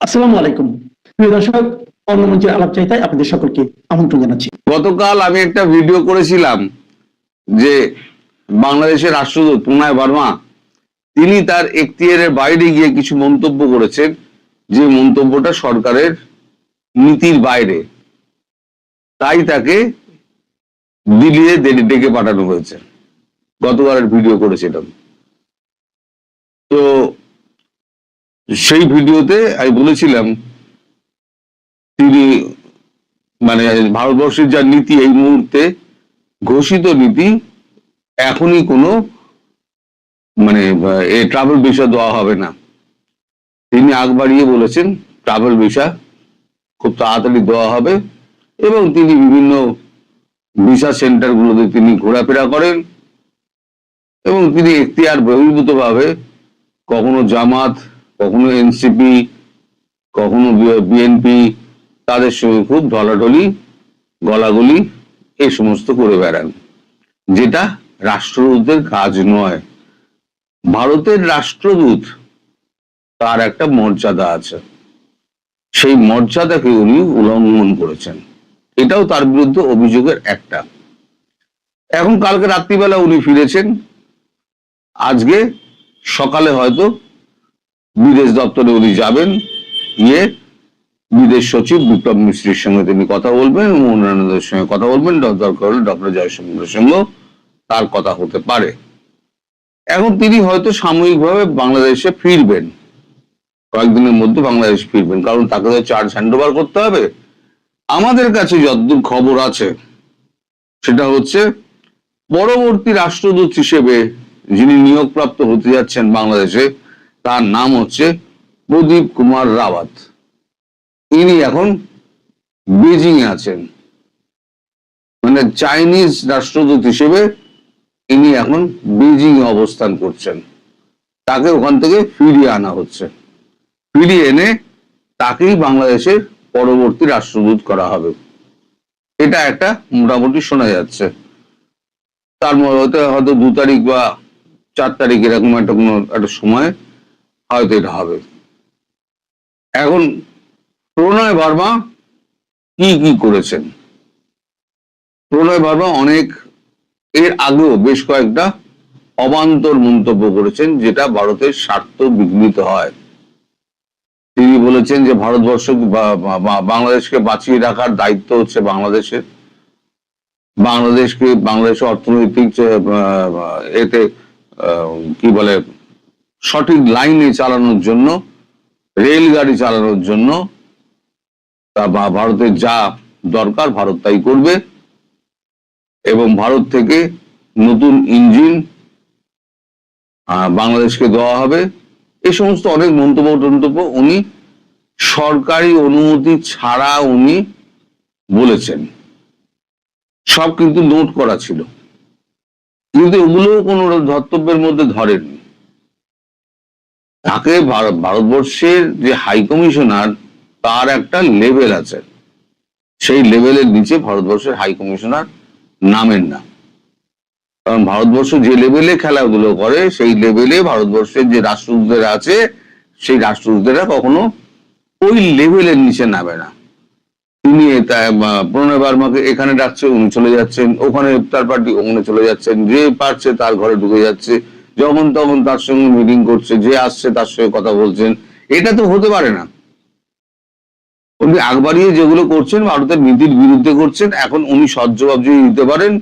আসসালামু আলাইকুম প্রিয় দর্শক, অন্য মঞ্চের আলাপ চাইতায় আপনাদের সকলকে আমন্ত্রণ জানাচ্ছি। গতকাল আমি একটা ভিডিও করেছিলাম যে বাংলাদেশের রাষ্ট্রদূত প্রণয় বর্মা তিনি তার এখতিয়ারের বাইরে গিয়ে কিছু মন্তব্য করেছেন, যে মন্তব্যটা সরকারের নীতির বাইরে, তাই তাকে দিল্লিতে ডেকে পাঠানো হয়েছে। গতকালের ভিডিও করেছিলাম, তো সেই ভিডিওতে আমি বলেছিলাম তিনি মানে ভারতবর্ষের যা নীতি এই মুহূর্তে ঘোষিত নীতি, এখনই কোনো ট্রাভেল ভিসা দেওয়া হবে না। তিনি আগ বাড়িয়ে বলেছেন ট্রাভেল ভিসা খুব তাড়াতাড়ি দেওয়া হবে, এবং তিনি বিভিন্ন ভিসা সেন্টার গুলোতে তিনি ঘোরাফেরা করেন, এবং তিনি এখতিয়ার বহির্ভূত ভাবে কখনো জামাত, কখনো এনসিপি, কখনো বিএনপি, তাদের সঙ্গে খুব ঢলাঢলি গলাগলি এই সমস্ত করে বেড়ান, যেটা রাষ্ট্রদূতের কাজ নয়। ভারতের রাষ্ট্রদূত তার একটা মর্যাদা আছে, সেই মর্যাদাকে উনি উল্লঙ্ঘন করেছেন, এটাও তার বিরুদ্ধে অভিযোগের একটা। এখন কালকে রাত্রিবেলা উনি ফিরেছেন, আজকে সকালে হয়তো বিদেশ দপ্তরে উনি যাবেন, গিয়ে বিদেশ সচিব বিপ্লব মিশ্রের সঙ্গে তিনি কথা বলবেন এবং অন্যান্যদের সঙ্গে কথা বলবেন, দরকার হলে ডক্টর জয়শঙ্করের সঙ্গে তার কথা হতে পারে। এখন তিনি হয়তো সাময়িকভাবে বাংলাদেশে ফিরবেন, কয়েকদিনের মধ্যে বাংলাদেশ ফিরবেন, কারণ তাকে তো চার্জ হ্যান্ডওভার করতে হবে। আমাদের কাছে যতদূর খবর আছে সেটা হচ্ছে পরবর্তী রাষ্ট্রদূত হিসেবে যিনি নিয়োগপ্রাপ্ত হতে যাচ্ছেন বাংলাদেশে, তার নাম হচ্ছে প্রদীপ কুমার রাওয়াত। ইনি এখন বেজিং এ আছেন, মানে চাইনিজ রাষ্ট্রদূত হিসেবে ইনি এখন বেজিং এ অবস্থান করছেন। তাকে ওখান থেকে ফিরিয়ে আনা হচ্ছে, ফিরিয়ে এনে তাকেই বাংলাদেশের পরবর্তী রাষ্ট্রদূত করা হবে, এটা একটা মোটামুটি শোনা যাচ্ছে। তার মধ্যে হয়তো 2 তারিখ বা 4 তারিখ এরকম একটা কোনো একটা সময় হয়তো এটা হবে। এখন প্রণয় বর্মা কি কি করেছেন? প্রণয় বর্মা অনেক এর আগেও বেশ কয়েকটা অবান্তর মন্তব্য করেছেন, যেটা ভারতের স্বার্থ বিঘ্নিত হয়। তিনি বলেছেন যে ভারতবর্ষ বাংলাদেশকে বাঁচিয়ে রাখার দায়িত্ব হচ্ছে বাংলাদেশের, বাংলাদেশের অর্থনৈতিক এতে কি বলে সঠিক লাইনে চালানোর জন্য, রেলগাড়ি চালানোর জন্য ভারতের যা দরকার ভারত তাই করবে, এবং ভারত থেকে নতুন ইঞ্জিন বাংলাদেশকে দেওয়া হবে। এই সমস্ত অনেক মন্তব্য উনি সরকারি অনুমতি ছাড়া উনি বলেছেন, সব কিন্তু নোট করা ছিল, কিন্তু ওগুলো কোনো ধর্তব্যের মধ্যে ধরেননি। তাকে ভারতবর্ষের যে হাই কমিশনার, তার একটা লেভেল আছে, সেই লেভেলের নিচে ভারতবর্ষের হাই কমিশনার নামেন না, কারণ ভারতবর্ষ যে লেভেলে খেলাগুলো করে সেই লেভেলে ভারতবর্ষের যে রাষ্ট্রদূতেরা আছে সেই রাষ্ট্রদূতেরা কখনো ওই লেভেলের নিচে নামে না। তিনি প্রণয় বর্মাকে এখানে ডাকছে, উনি চলে যাচ্ছেন, ওখানে ইফতার পার্টি ওখানে চলে যাচ্ছেন, যে পারছে তার ঘরে ঢুকে যাচ্ছে, যখন তখন তার সঙ্গে মিটিং করছে, যে আসছে তার সঙ্গে কথা বলছেন। এটা তো হতে পারে না। উনি আগ বাড়িয়ে যেগুলো করছেন ভারতের নীতির বিরুদ্ধে করছেন। এখন উনি সৎ জবাব যদি দিতে পারেন,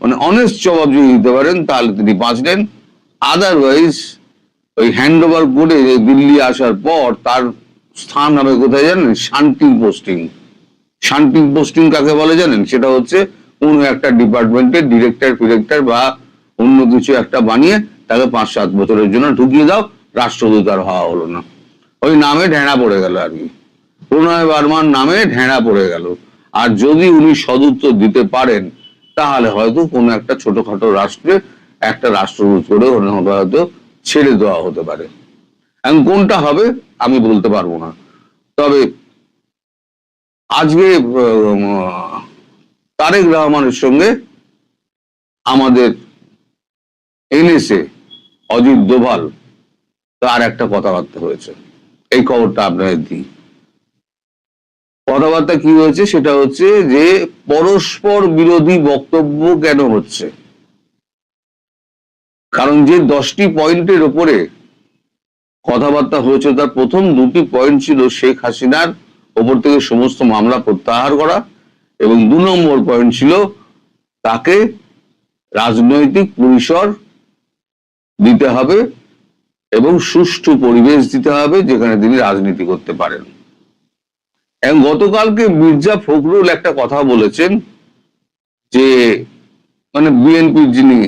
মানে অনেস্ট জবাব যদি দিতে পারেন, তাহলে তিনি বাঁচলেন। আদারওয়াইজ ওই হ্যান্ড ওভার করে দিল্লি আসার পর তার স্থান হবে কোথায় জানেন? শান্তিং পোস্টিং। শান্তিং পোস্টিং কাকে বলে জানেন? সেটা হচ্ছে কোনো একটা ডিপার্টমেন্টের ডিরেক্টর বা অন্য কিছু একটা বানিয়ে তাকে 5-7 বছরের জন্য ঢুকিয়ে দাও, রাষ্ট্রদূত আর হওয়া হলো না, ওই নামে ঢেঁড়া পড়ে গেল আর কি। প্রণয় বর্মার নামে ঢেঁড়া পড়ে গেল। আর যদি উনি সদুত্তর দিতে পারেন, তাহলে হয়তো কোনো একটা ছোটখাটো রাষ্ট্রে একটা রাষ্ট্রদূত করে হয়তো ছেড়ে দেওয়া হতে পারে। এখন কোনটা হবে আমি বলতে পারবো না। তবে আজকে তারেক রহমানের সঙ্গে আমাদের এনএসএ অজিত দোভাল তার একটা কথাবার্তা হয়েছে। এই খবরটা আপনাদের দিই। কথাবার্তা কি হয়েছে সেটা হচ্ছে যে পরস্পর বিরোধী বক্তব্য কেন হচ্ছে, কারণ যে 10টি পয়েন্টের ওপরে কথাবার্তা হয়েছে তার প্রথম 2টি পয়েন্ট ছিল শেখ হাসিনার ওপর থেকে সমস্ত মামলা প্রত্যাহার করা, এবং 2 নম্বর পয়েন্ট ছিল তাকে রাজনৈতিক পরিসর দিতে হবে এবং সুষ্ঠু পরিবেশ দিতে হবে যেখানে তিনি রাজনীতি করতে পারেন। এবং গতকালকে মির্জা ফখরুল একটা কথা বলেছেন যে মানে বিএনপির যিনি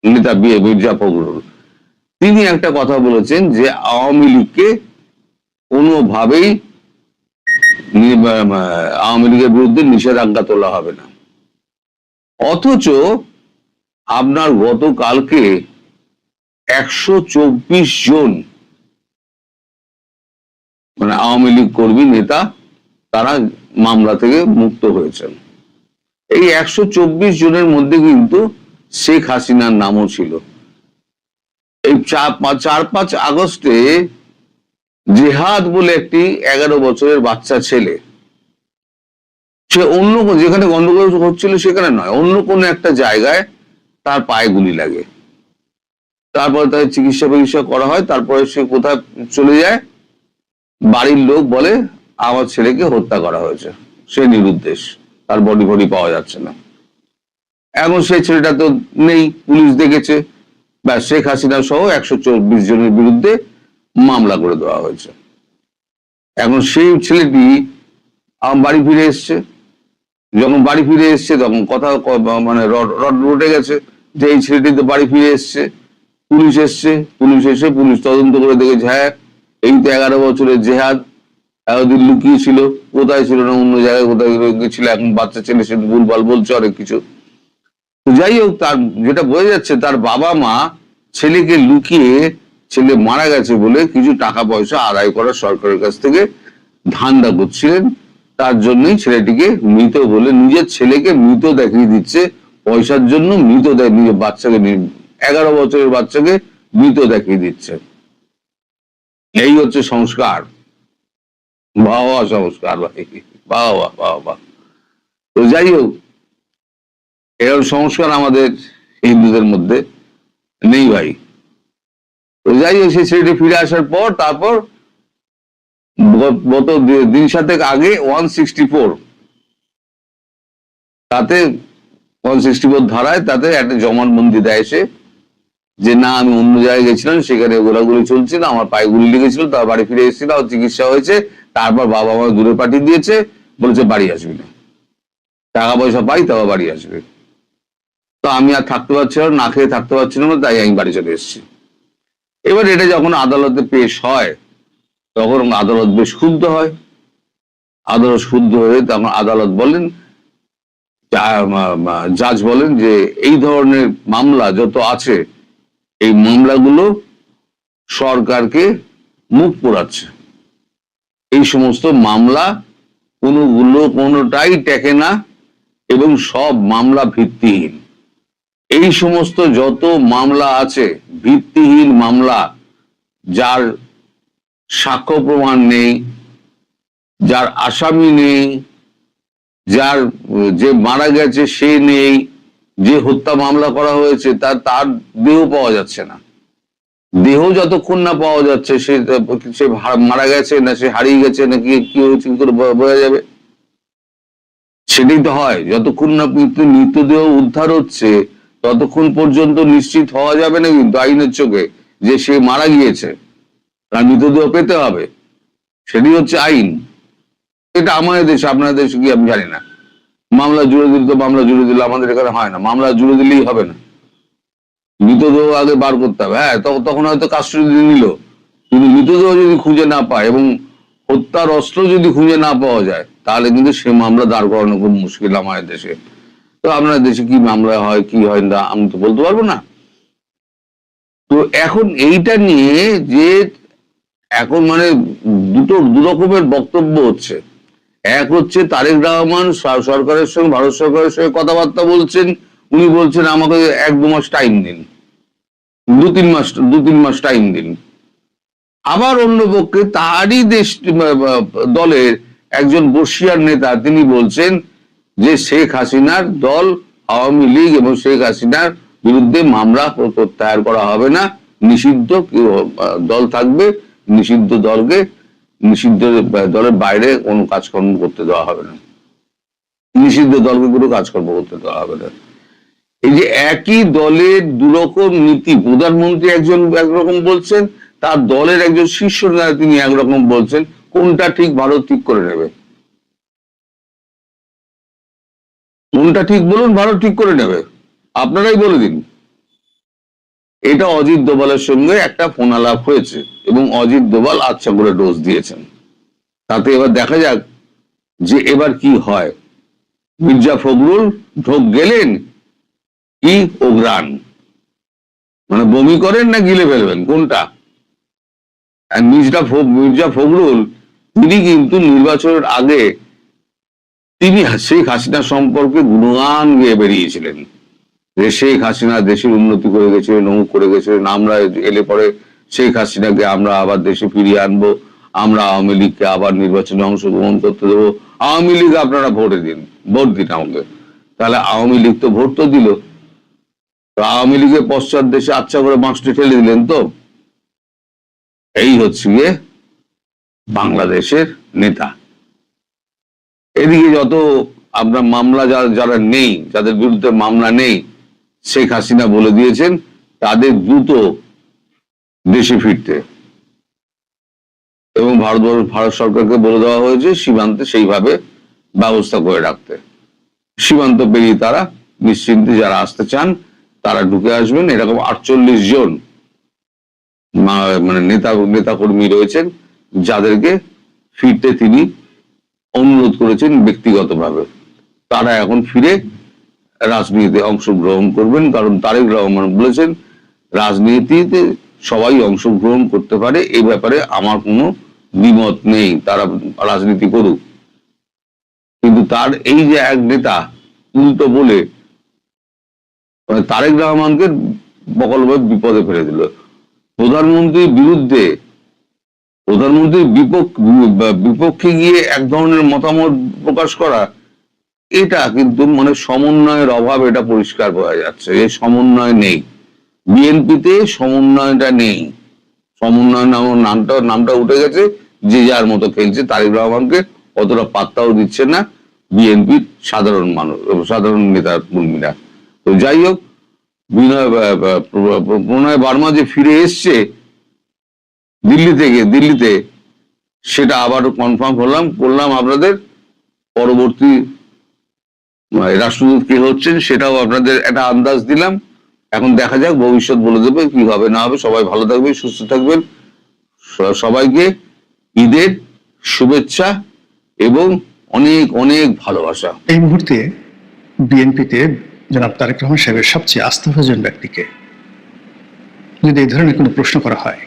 নেতা মির্জা ফখরুল, তিনি একটা কথা বলেছেন যে আওয়ামী লীগকে কোনোভাবেই আওয়ামী লীগের বিরুদ্ধে নিষেধাজ্ঞা তোলা হবে না। অথচ আপনার গতকালকে 124 জন মানে আওয়ামী লীগ কর্মী নেতা তারা মামলা থেকে মুক্ত হয়েছেন। এই 124 জনের মধ্যে কিন্তু শেখ হাসিনার নামও ছিল। এই 4-5 আগস্টে জেহাদ বলে একটি 11 বছরের বাচ্চা ছেলে, সে অন্য যেখানে গন্ডগোল হচ্ছিল সেখানে নয়, অন্য কোনো একটা জায়গায় তার পায়ে গুলি লাগে, তারপরে তার চিকিৎসা করা হয়, তারপরে সে কোথায় চলে যায়, বাড়ির লোক বলে আমার ছেলেকে হত্যা করা হয়েছে, সে নিরুদ্দেশ, তার বডি পাওয়া যাচ্ছে না। এখন সেই ছেলেটা তো নেই, পুলিশ দেখেছে, বা শেখ হাসিনা সহ 124 জনের বিরুদ্ধে মামলা করে দেওয়া হয়েছে। এখন সেই ছেলেটি বাড়ি ফিরে এসছে, যখন বাড়ি ফিরে এসছে তখন কথা মানে রড রটে গেছে যে এই ছেলেটি তো বাড়ি ফিরে এসছে। পুলিশ এসছে, পুলিশ তদন্ত করে দেখেছে হ্যাঁ এই তো 11 বছরের জেহাদ এতদিন লুকিয়ে ছিল, কোথায় ছিল না অন্য জায়গায় কোথায় গেছিল, এখন বাচ্চা ছেলে সে ভুলভাল বলছে অনেক কিছু। যাই হোক, তার যেটা বোঝা যাচ্ছে তার বাবা মা ছেলেকে লুকিয়ে ছেলে মারা গেছে বলে কিছু টাকা পয়সা আদায় করার সরকারের কাছ থেকে ধান্দা করছিলেন, তার জন্যই ছেলেটিকে মৃত বলে নিজের ছেলেকে মৃত দেখিয়ে দিচ্ছে, পয়সার জন্য মৃত দেয়, নিজের বাচ্চাকে 11 বছরের বাচ্চাকে মৃত দেখিয়ে দিচ্ছে। এই হচ্ছে সংস্কার, বাবা সংস্কার ভাই, বাবা। তো যাই হোক, এরকম সংস্কার আমাদের হিন্দুদের মধ্যে নেই ভাই। তো যাই হোক, সেই ছেলেটি ফিরে আসার পর তারপর গত দিন সাতেক আগে 164 তাতে 164 ধারায় তাতে একটা জবানবন্দি দেয় সে যে না আমি অন্য জায়গায় গেছিলাম, সেখানে গোলাগুলি চলছিল, আমার পায়ে গুলি লেগেছিল, তার বাড়ি ফিরে এসেছিল, চিকিৎসা হয়েছে, তারপর বাবা মা দূরে পাঠিয়ে দিয়েছে, বলেছে বাড়ি আসবি না, টাকা পয়সা পাই তারপর বাড়ি আসবে। তো আমি আর থাকতে পারছিলাম না, খেয়ে থাকতে পারছিলাম না, তাই আমি বাড়ি চলে এসেছি। এবার এটা যখন আদালতে পেশ হয় তখন আদালত বেশ ক্ষুব্ধ হয়। আদালত ক্ষুব্ধ হয়ে তখন আদালত বলেন, জাজ বলেন যে এই ধরনের মামলা যত আছে এই মামলাগুলো সরকারকে মুখ পোড়াচ্ছে, এই সমস্ত মামলা কোনোটাই টেকে না এবং সব মামলা ভিত্তিহীন। এই সমস্ত যত মামলা আছে ভিত্তিহীন মামলা, যার সাক্ষ্য প্রমাণ নেই, যার আসামি নেই, যার যে মারা গেছে সে নেই, যে হত্যা মামলা করা হয়েছে তার দেহ পাওয়া যাচ্ছে না, দেহ যতক্ষণ না পাওয়া যাচ্ছে সে মারা গেছে না সে হারিয়ে গেছে নাকি কি হয়েছে কি করে বোঝা যাবে? সেটাই তো হয়, যতক্ষণ না মৃতদেহ উদ্ধার হচ্ছে ততক্ষণ পর্যন্ত নিশ্চিত হওয়া যাবে না কিন্তু আইনের চোখে যে সে মারা গিয়েছে, তার মৃতদেহ পেতে হবে, সেটাই হচ্ছে আইন। এটা আমাদের দেশে, আপনাদের দেশে কি আমি জানি না। মামলা জুড়ে দিল তো মামলা জুড়ে দিল, আমাদের এখানে হয় না, মামলা জুড়ে দিলেই হবে না, মৃতদেহ আগে বার করতে হবে। হ্যাঁ, তখন হয়তো কাস্টডি নিল, কিন্তু মৃতদেহ যদি খুঁজে না পায় এবং হত্যার অস্ত্র যদি খুঁজে না পাওয়া যায় তাহলে কিন্তু সে মামলা দাঁড় করানো খুব মুশকিল আমাদের দেশে। তো আপনার দেশে কি মামলা হয় কি হয় না আমি তো বলতে পারবো না। তো এখন এইটা নিয়ে যে এখন মানে দু রকমের বক্তব্য হচ্ছে। এক হচ্ছে তারেক রহমান সরকারের সঙ্গে, ভারত সরকারের সঙ্গে কথাবার্তা বলছেন, উনি বলছেন আমাকে 1-2 মাস টাইম দিন, 2-3 মাস টাইম দিন, আবার অন্য পক্ষে তারই দলের একজন বর্ষিয়ার নেতা তিনি বলছেন যে শেখ হাসিনার দল আওয়ামী লীগ এবং শেখ হাসিনার বিরুদ্ধে মামলা প্রত্যাহার করা হবে না, নিষিদ্ধ দল থাকবে, নিষিদ্ধ দলের বাইরে কোনো কাজকর্ম করতে দেওয়া হবে না, নিষিদ্ধ দলকে কোনো কাজকর্ম করতে দেওয়া হবে না। এই যে একই দলের দুরকম নীতি, প্রধানমন্ত্রী একরকম বলছেন, তার দলের একজন শীর্ষ নেতা তিনি একরকম বলছেন, কোনটা ঠিক ভারত ঠিক করে নেবে? কোনটা ঠিক বলুন, ভারত ঠিক করে নেবে, আপনারাই বলে দিন। এটা অজিত দোভালের সঙ্গে একটা ফোন আলাপ হয়েছে এবং অজিত দোভাল আচ্ছা করে ডোজ দিয়েছেন। তাতে এবার দেখা যাক যে এবার কি হয়। মির্জা ফখরুল ঢোক গেলেন কি ওগ্রান, মানে বমি করেন না গিলে ফেলবেন, কোনটা? মির্জা ফখরুল তিনি কিন্তু নির্বাচনের আগে তিনি শেখ হাসিনা সম্পর্কে গুণগান গেয়ে বেরিয়েছিলেন যে শেখ হাসিনা দেশের উন্নতি করে গেছিলেন, অমুক করে গেছিলেন, আমরা এলে পরে শেখ হাসিনাকে আমরা আবার দেশে ফিরিয়ে আনবো, আমরা আওয়ামী লীগকে আবার নির্বাচনে অংশগ্রহণ করতে দেবো, আওয়ামী লীগ আপনারা ভোট দিন আমাকে। তাহলে আওয়ামী লীগ তো ভোট তো দিল, আওয়ামী লীগের পশ্চাৎ দেশে আচ্ছা করে বাঁশটি ঠেলে দিলেন। তো এই হচ্ছে গিয়ে বাংলাদেশের নেতা। এদিকে যত আপনার মামলা যারা নেই, যাদের বিরুদ্ধে মামলা নেই, শেখ হাসিনা বলে দিয়েছেন তাদের দ্রুত দেশে ফিরতে, এবং ভারত সরকারকে বলে দেওয়া হয়েছে সীমান্তে সেইভাবে ব্যবস্থা করে রাখতে। সীমান্ত পেরিয়ে তারা নিশ্চিন্তে যারা আসতে চান তারা ঢুকে আসবেন। এরকম 48 জন মানে নেতাকর্মী রয়েছেন যাদেরকে ফিরতে তিনি অনুরোধ করেছেন ব্যক্তিগতভাবে। তারা এখন ফিরে রাজনীতিতে অংশগ্রহণ করবেন, কারণ তারেক রহমান বলেছেন রাজনীতিতে সবাই অংশগ্রহণ করতে পারে, এই ব্যাপারে আমার কোনো দ্বিমত নেই, তারা রাজনীতি করুক। কিন্তু তার এই যে এক নেতা উল্টো বলে তারেক রহমানকে বকলভাবে বিপদে ফেলে দিল। প্রধানমন্ত্রীর বিপক্ষে গিয়ে এক ধরনের মতামত প্রকাশ করা, এটা কিন্তু মানে সমন্বয়ের অভাব, এটা পরিষ্কার বোঝা যাচ্ছে। এই সমন্বয় নেই, বিএনপিতে সমন্বয়টা নেই। সমন্বয় নামটা উঠে গেছে, যে যার মতো খেলছে। তারেক রহমানকে অতটা পাত্তাও দিচ্ছে না বিএনপির সাধারণ নেতা কর্মীরা। তো যাই হোক, প্রণয় বার্মা যে ফিরে এসছে দিল্লিতে, সেটা আবার কনফার্ম করলাম আপনাদের। পরবর্তী রাষ্ট্রদূত কে হচ্ছেন সেটাও আপনাদের একটা আন্দাজ দিলাম। এখন দেখা যাক, ভবিষ্যৎ বলে দেবে কি হবে না হবে। সবাই ভালো থাকবেন, সুস্থ থাকবেন। সবাইকে ঈদের শুভেচ্ছা এবং অনেক অনেক ভালোবাসা। এই মুহূর্তে বিএনপিতে জনাব তারেক রহমান সাহেবের সবচেয়ে আস্থাভাজন ব্যক্তিকে যদি এই ধরনের কোনো প্রশ্ন করা হয়,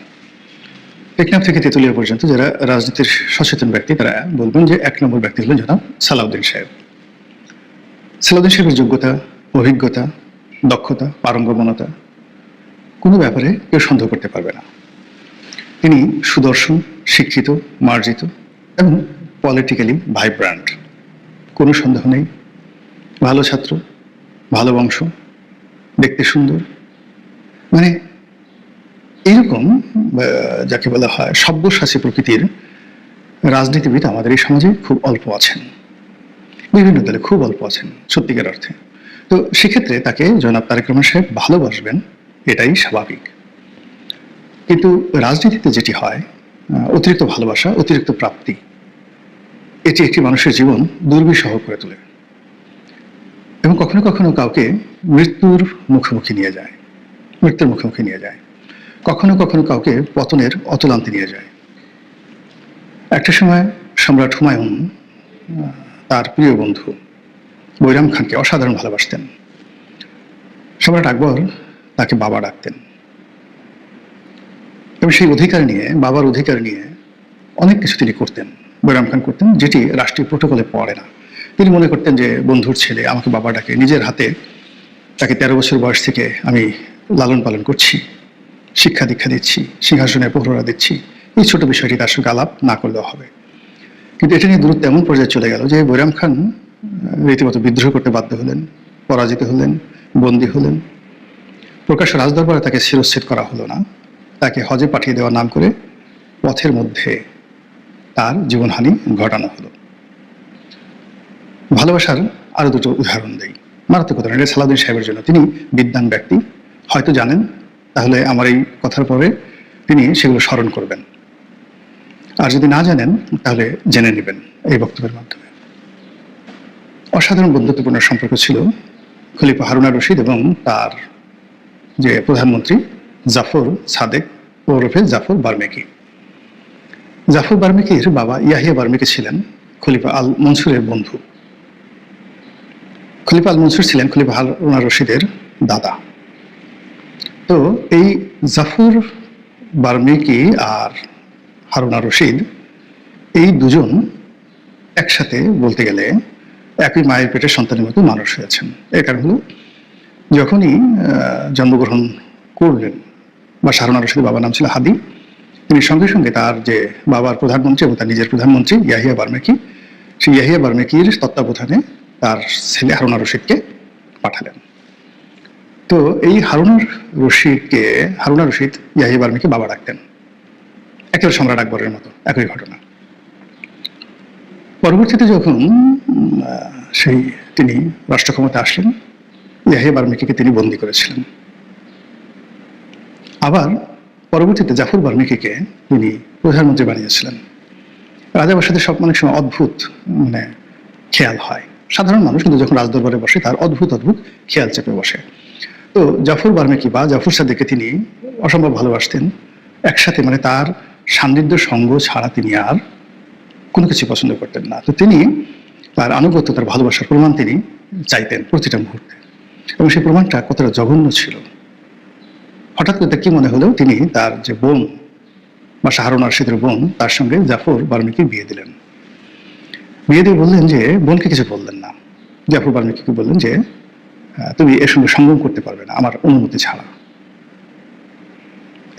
টেকনাফ থেকে তেতুলিয়া পর্যন্ত যারা রাজনীতির সচেতন ব্যক্তি তারা বলবেন যে 1 নম্বর ব্যক্তি হলেন জনাব সালাউদ্দিন সাহেব। সালাউদ্দিন সাহেবের যোগ্যতা, অভিজ্ঞতা, দক্ষতা, পারঙ্গমতা কোনো ব্যাপারে কেউ সন্দেহ করতে পারবে না। তিনি সুদর্শন, শিক্ষিত, মার্জিত এবং পলিটিক্যালি ভাইব্রান্ট, কোনো সন্দেহ নেই। ভালো ছাত্র, ভালো বংশ, দেখতে সুন্দর, মানে এইরকম যাকে বলা হয় সব্যসাচী প্রকৃতির রাজনীতিবিদ আমাদের এই সমাজে খুব অল্প আছেন, বিভিন্ন দলে খুব অল্প আছেন সত্যিকার অর্থে। তো সেক্ষেত্রে তাকে জনাব তারেক রহমান সাহেব ভালোবাসবেন, এটাই স্বাভাবিক। কিন্তু রাজনীতিতে যেটি হয়, অতিরিক্ত ভালোবাসা, অতিরিক্ত প্রাপ্তি, এটি একটি মানুষের জীবন দুর্বিষহ করে তোলে এবং কখনো কখনো কাউকে মৃত্যুর মুখোমুখি নিয়ে যায়, কখনো কখনো কাউকে পতনের অতলান্তে নিয়ে যায়। একটা সময় সম্রাট হুমায়ুন তার প্রিয় বন্ধু বৈরাম খানকে অসাধারণ ভালোবাসতেন। সম্রাট আকবর তাকে বাবা ডাকতেন এবং সেই বাবার অধিকার নিয়ে অনেক কিছু তিনি করতেন, বৈরাম খান করতেন, যেটি রাষ্ট্রীয় প্রোটোকলে পড়ে না। তিনি মনে করতেন যে বন্ধুর ছেলে আমাকে বাবা ডাকে, নিজের হাতে তাকে 13 বছর বয়স থেকে আমি লালন পালন করছি, শিক্ষা দীক্ষা দিচ্ছি, সিংহাসনে প্রহরা দিচ্ছি, এই ছোট বিষয়টি তার সঙ্গে আলাপ না করলেও হবে। কিন্তু এটা নিয়ে দূরত্ব এমন পর্যায়ে চলে গেল যে বৈরাম খান রীতিমতো বিদ্রোহ করতে বাধ্য হলেন, পরাজিত হলেন, বন্দী হলেন। প্রকাশ্য রাজদরবারে তাকে শিরচ্ছেদ করা হলো না, তাকে হজে পাঠিয়ে দেওয়ার নাম করে পথের মধ্যে তার জীবনহানি ঘটানো হলো। ভালোবাসার আরো দুটো উদাহরণ দেই, মারাত্মক উদাহরণ। এটা সালাউদ্দিন সাহেবের জন্য। তিনি বিদ্বান ব্যক্তি, হয়তো জানেন, তাহলে আমার এই কথার পরে তিনি সেগুলো স্মরণ করবেন। আর যদি না জানেন তাহলে জেনে নেবেন এই বক্তব্যের মাধ্যমে। অসাধারণ বন্ধুত্বপূর্ণ সম্পর্ক ছিল খলিফা হারুন রশিদ এবং তার যে প্রধানমন্ত্রী জাফর সাদেক ওরফে জাফর বার্মেকি। জাফর বার্মেকির বাবা ইয়াহিয়া বার্মেকি ছিলেন খলিফা আল মনসুরের বন্ধু। খলিফা আল মনসুর ছিলেন খলিফা হারুন রশিদের দাদা। তো এই জাফর বার্মেকি আর হারুন রশিদ এই দুজন একসাথে বলতে গেলে একই মায়ের পেটের সন্তানের মতো মানুষ হয়েছেন। এর কারণ হলো যখনই জন্মগ্রহণ করলেন, বা হারুন রশিদের বাবার নাম ছিল হাদি, তিনি সঙ্গে সঙ্গে তার যে বাবার প্রধানমন্ত্রী এবং তার নিজের প্রধানমন্ত্রী ইয়াহিয়া বার্মেকি, সেই ইয়াহিয়া বার্মেকির তত্ত্বাবধানে তার ছেলে হারুন রশিদকে পাঠালেন। তো এই হারুন রশিদ ইয়াহিয়া বার্মেকি বাবা ডাকতেন, একেবারে সম্রাট আকবরের মতো, একই ঘটনা। পরবর্তীতে যখন তিনি রাষ্ট্র ক্ষমতায় আসলেন, ইয়াহিয়া বার্মেকিকে তিনি বন্দী করেছিলেন। আবার পরবর্তীতে জাফর বার্মেকিকে তিনি প্রধানমন্ত্রী বানিয়েছিলেন। রাজাবাসাদের সব অনেক সময় অদ্ভুত খেয়াল হয়, সাধারণ মানুষ কিন্তু যখন রাজদরবারে বসে তার অদ্ভুত খেয়াল চেপে বসে। তো জাফর বার্মেকি বা জাফর সাদেককে তিনি অসম্ভব ভালোবাসতেন। একসাথে তার সান্নিধ্য সঙ্গ ছাড়া তিনি আর কোনো কিছু পছন্দ করতেন না। তো তিনি তার আনুগত্য, তার ভালোবাসার প্রমাণ তিনি চাইতেন প্রতিটা মুহূর্তে। এবং সেই প্রমাণটা কতটা জঘন্য ছিল, হঠাৎ করে কি মনে হলেও তিনি তার যে বোন বা হারুন রশিদের বোন, তার সঙ্গে জাফর বার্মেকি বিয়ে দিলেন। বিয়ে দিয়ে বললেন যে, বোনকে কিছু বললেন না, জাফর বার্মেকিকে বললেন যে তুমি এর সঙ্গে সঙ্গম করতে পারবে না আমার অনুমতি ছাড়া,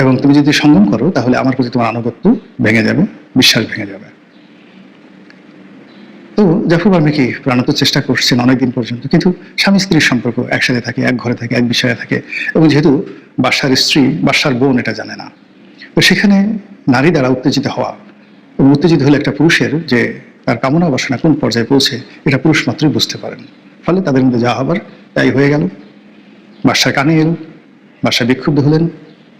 এবং তুমি যদি সঙ্গম করো তাহলে আমার প্রতি তোমার আনুগত্য ভেঙে যাবে, বিশ্বাস ভেঙে যাবে। তো জাফর বার্মেকি প্রাণত চেষ্টা করছেন অনেকদিন পর্যন্ত, কিন্তু স্বামী স্ত্রীর সম্পর্ক, একসাথে থাকে, এক ঘরে থাকে, এক বিষয়ে থাকে, এবং যেহেতু বাদশার স্ত্রী বাদশার বোন এটা জানে না, তো সেখানে নারী দ্বারা উত্তেজিত হওয়া এবং উত্তেজিত হলে একটা পুরুষের যে তার কামনা বাসনা কোন পর্যায়ে পৌঁছে এটা পুরুষ মাত্রই বুঝতে পারেন। ফলে তাদের মধ্যে যা হবার তাই হয়ে গেল। বাদশার কানে এল, বাদশা বিক্ষুব্ধ হলেন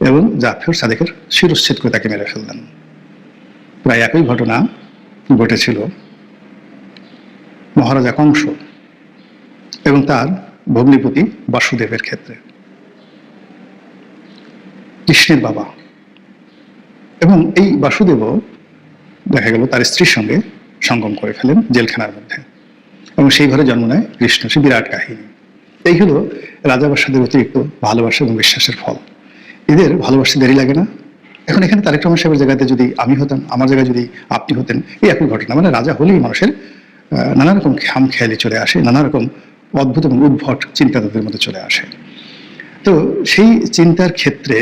এবং জাফর সাদেকের শিরচ্ছেদ করে তাকে মেরে ফেললেন। প্রায় একই ঘটনা ঘটেছিল মহারাজা কংস এবং তার ভগ্নিপতি বাসুদেবের ক্ষেত্রে। কৃষ্ণের বাবা, এবং এই বাসুদেবও দেখা গেল তার স্ত্রীর সঙ্গে সঙ্গম করে ফেলেন জেলখানার মধ্যে, এবং সেই ঘরে জন্ম নেয় কৃষ্ণ। সে বিরাট কাহিনী। এই হলো রাজাবাসাদের অতিরিক্ত ভালোবাসা এবং বিশ্বাসের ফল। এদের ভালোবাসতে দেরি লাগে না। এখন এখানে তারেক রহমান সাহেবের জায়গাতে যদি আমি হতাম, আমার জায়গায় যদি আপনি হতেন, এই একই ঘটনা। রাজা হলেই মানুষের নানা রকম খামখেয়ালি চলে আসে, নানা রকম অদ্ভুত এবং উদ্ভট চিন্তা তাদের মধ্যে চলে আসে। তো সেই চিন্তার ক্ষেত্রে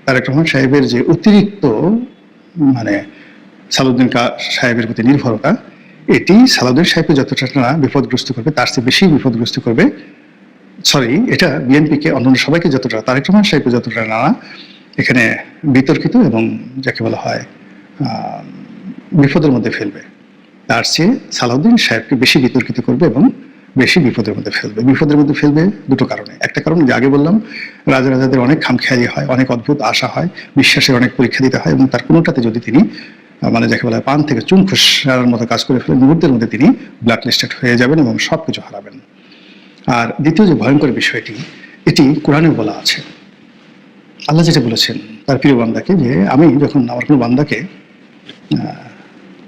তারেক রহমান সাহেবের যে অতিরিক্ত সালাউদ্দিন সাহেবের প্রতি নির্ভরতা, এটি সালাউদ্দিন সাহেবকে যতটা না বিপদগ্রস্ত করবে তার চেয়ে বেশি বিপদগ্রস্ত করবে, এটা বিএনপিকে, অন্যান্য সবাইকে যতটা, তারেক রহমান সাহেবকে যতটা না এখানে বিতর্কিত এবং যাকে বলা হয় বিপদের মধ্যে ফেলবে, তার চেয়ে সালাউদ্দিন সাহেবকে বেশি বিতর্কিত করবে এবং বেশি বিপদের মধ্যে ফেলবে। বিপদের মধ্যে ফেলবে দুটো কারণে। একটা কারণ যে আগে বললাম, রাজাদের অনেক খামখেয়ালি হয়, অনেক অদ্ভুত আশা হয়, বিশ্বাসের অনেক পরীক্ষা দিতে হয়, এবং তার কোনোটাতে যদি তিনি যাকে বলা হয় পান থেকে চুন খসার মতো কাজ করে ফেলেন, মুহূর্তের মধ্যে তিনি ব্ল্যাক লিস্টেড হয়ে যাবেন এবং সবকিছু হারাবেন। আর দ্বিতীয় যে ভয়ঙ্কর বিষয়টি, এটি কোরআনে বলা আছে। আল্লাহ যেটা বলেছেন তার প্রিয় বান্দাকে, যে আমি যখন আমার কোনো বান্দাকে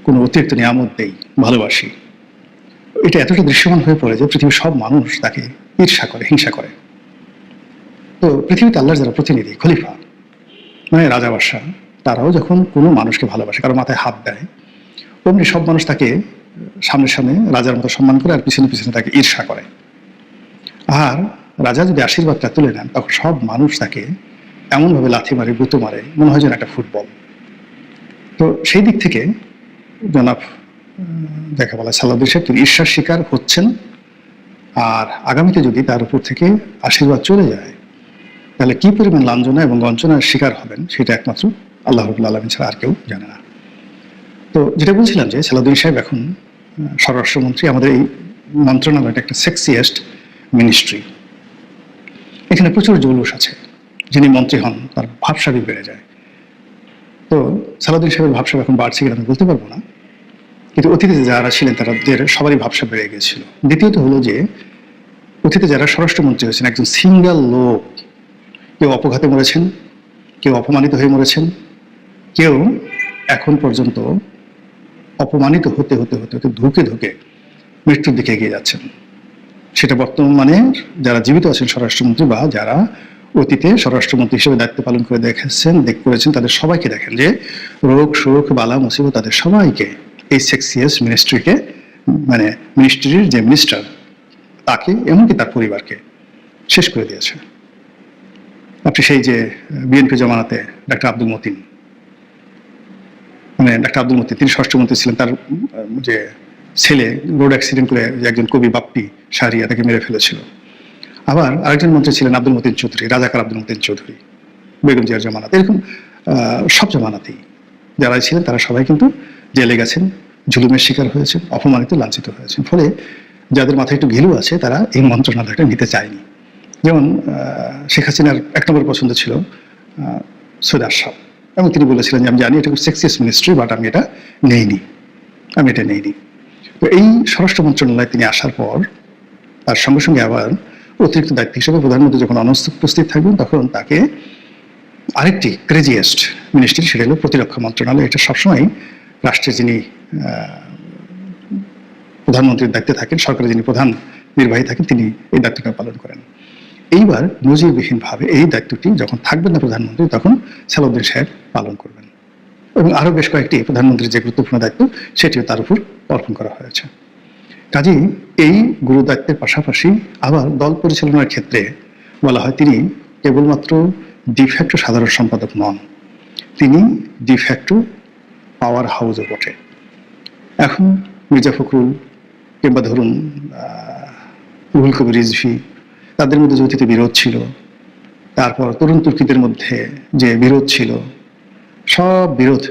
কোনো অতিরিক্ত নিয়ামত দেই, ভালোবাসি, এটা এতটা দৃশ্যমান হয়ে পড়ে যে পৃথিবীর সব মানুষ তাকে ঈর্ষা করে, হিংসা করে। তো পৃথিবীতে আল্লাহর যারা প্রতিনিধি, খলিফা রাজা বাদশা, তারাও যখন কোনো মানুষকে ভালোবাসে, কারো মাথায় হাত দেয়, অমনি সব মানুষ তাকে সামনে সামনে রাজার মতো সম্মান করে, আর পিছনে পিছনে তাকে ঈর্ষা করে। আর রাজা যদি আশীর্বাদটা তুলে নেন, তখন সব মানুষ তাকে এমনভাবে লাথি মারে, গুঁতো মারে, মনে হয় যেন একটা ফুটবল। তো সেই দিক থেকে জনাব দেখা বলা সালাউদ্দিন সাহেব তিনি ঈর্ষার শিকার হচ্ছেন, আর আগামীতে যদি তার উপর থেকে আশীর্বাদ চলে যায় তাহলে কি পরিমাণ লাঞ্ছনা এবং বঞ্চনার শিকার হবেন সেটা একমাত্র আল্লাহ রাব্বুল আলামিন ছাড়া আর কেউ জানে না। তো যেটা বলছিলাম যে সালাউদ্দিন সাহেব এখন স্বরাষ্ট্রমন্ত্রী, আমাদের এই মন্ত্রণালয়টা একটা সেক্সিয়েস্ট মিনিস্ট্রি। এখানে প্রচুর জৌলুস আছে। যিনি মন্ত্রী হন তার ভাবসাবেগ বেড়ে যায়। তো সালাউদ্দিন সাহেবের ভাবসাব এখন বাড়ছে কিনা আমি বলতে পারবো না, কিন্তু অতীতে যারা ছিলেন তাদের সবারই ভাবসাব বেড়ে গিয়েছিল। দ্বিতীয়ত হলো যে অতীতে যারা স্বরাষ্ট্রমন্ত্রী হয়েছেন, একজন সিঙ্গেল লোক, কেউ অপঘাতে মরেছেন, কেউ অপমানিত হয়ে মরেছেন, কেউ এখন পর্যন্ত অপমানিত হতে হতে হতে হতে ধুকে ধুকে মৃত্যুর দিকে এগিয়ে যাচ্ছেন। সেটা বর্তমানে যারা জীবিত আছেন স্বরাষ্ট্রমন্ত্রী বা যারা অতীতে স্বরাষ্ট্রমন্ত্রী হিসেবে দায়িত্ব পালন করে করেছেন তাদের সবাইকে দেখেন যে রোগ শোক বালা মুসিবত তাদের সবাইকে এই সেক্সিয়াস মিনিস্ট্রিকে, মানে মিনিস্ট্রির যে মিনিস্টার তাকে এমনকি তার পরিবারকে শেষ করে দিয়েছে। আপনি সেই যে বিএনপি জমানাতে ডাক্তার আব্দুল মতিন, মানে ডাক্তার আব্দুল মতিন তিনি স্বরাষ্ট্রমন্ত্রী ছিলেন, তার যে ছেলে রোড অ্যাক্সিডেন্ট করে যে একজন কবি বাপ্পি শাহরিয়া তাকে মেরে ফেলেছিল। আবার আরেকজন মন্ত্রী ছিলেন আব্দুল মতিন চৌধুরী, রাজাকার আব্দুল মতিন চৌধুরী, বেগম জিয়ার জামানাতে। এরকম সব জামানাতেই যারা ছিলেন তারা সবাই কিন্তু জেলে গেছেন, জুলুমের শিকার হয়েছেন, অপমানিত লাঞ্ছিত হয়েছেন। ফলে যাদের মাথায় একটু ঘিলু আছে তারা এই মন্ত্রণালয়টা নিতে চায়নি। যেমন শেখ হাসিনার 1 নম্বর পছন্দ ছিল সৈয়দ আশরাফ, এবং তিনি বলেছিলেন যে আমি জানি এটা খুব সেক্সিয়াস মিনিস্ট্রি, বাট আমি এটা নেইনি। তো এই স্বরাষ্ট্র মন্ত্রণালয়ে তিনি আসার পর তার সঙ্গে সঙ্গে আবার অতিরিক্ত দায়িত্ব হিসেবে প্রধানমন্ত্রী যখন অনুপস্থিত থাকবেন তখন তাকে আরেকটি ক্রেজিয়েস্ট মিনিস্ট্রি, সেটা হলো প্রতিরক্ষা মন্ত্রণালয়। এটা সবসময় রাষ্ট্রের যিনি প্রধানমন্ত্রীর দায়িত্বে থাকেন, সরকারের যিনি প্রধান নির্বাহী থাকেন, তিনি এই দায়িত্বটা পালন করেন। এইবার নজিরবিহীনভাবে এই দায়িত্বটি যখন থাকবেন না প্রধানমন্ত্রী, তখন সালাউদ্দিন সাহেব পালন করবেন, এবং আরো বেশ কয়েকটি প্রধানমন্ত্রীর যে গুরুত্বপূর্ণ দায়িত্ব সেটিও তার উপর অর্পণ করা হয়েছে। কাজেই এই গুরু দায়িত্বের পাশাপাশি আবার দল পরিচালনার ক্ষেত্রে বলা হয় তিনি কেবলমাত্র ডিফ্যাক্টো সাধারণ সম্পাদক নন, তিনি ডিফ্যাক্টো পাওয়ার হাউসও বটে। এখন মির্জা ফখরুল কিংবা ধরুন রুহুল কবির রিজভী, তাদের মধ্যে যে অতীতে বিরোধ ছিল, তারপর তরুণ তুর্কিদের মধ্যে যে বিরোধ ছিল, সব বিরোধ